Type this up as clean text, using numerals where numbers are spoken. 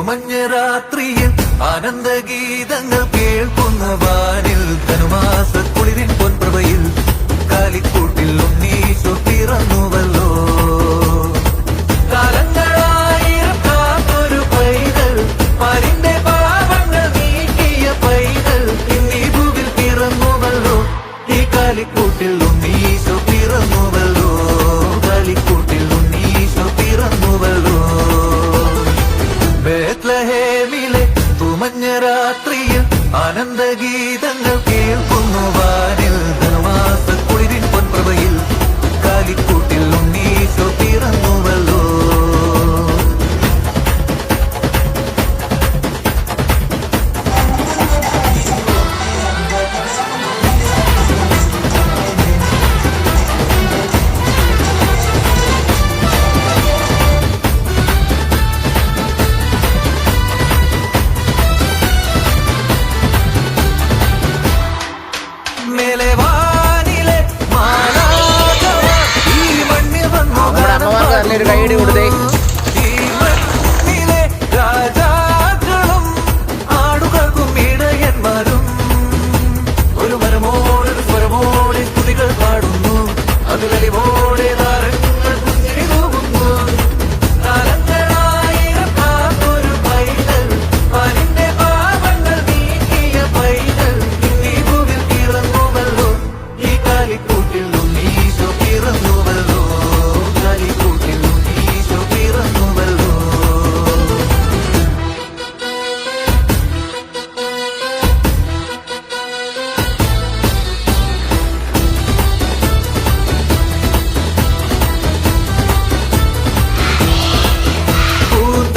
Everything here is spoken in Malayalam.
മഞ്ഞ രാത്രിയിൽ ആനന്ദഗീതങ്ങൾ കേൾക്കുന്ന വാനിൽ ധനുമാസക്കുളിരിൻ പൊൻപ്രഭയിൽ കാലിക്കൂട്ടിൽ ഉണ്ണീശോ പിറന്നുവല്ലോ. കാലങ്ങളായിരം കാത്തൊരു പൈതൽ, പാരിന്റെ പാപങ്ങൾ നീക്കിയ പൈതൽ ഇന്നീ ഭൂവിൽ പിറന്നുവല്ലോ. ഈ കാലിക്കൂട്ടിൽ ഉണ്ണീശോ പിറന്നുവല്ലോ. കാലിക്കൂട്ടിൽ ഉണ്ണീശോ പിറന്നുവല്ലോ. ബേത്ലഹേമിലെ തുമഞ്ഞ രാത്രിയിൽ ആനന്ദഗീതങ്ങൾ കേൾക്കുന്നു വാനിൽ ധനുമാസക്കുളിരിൻ പൊൻപ്രഭയിൽ കാലിക്കൂട്ടിൽ ഉണ്ണീശോ പിറന്നുവല്ലോ. ഒരു കൈയടി കൊടുത്തേ.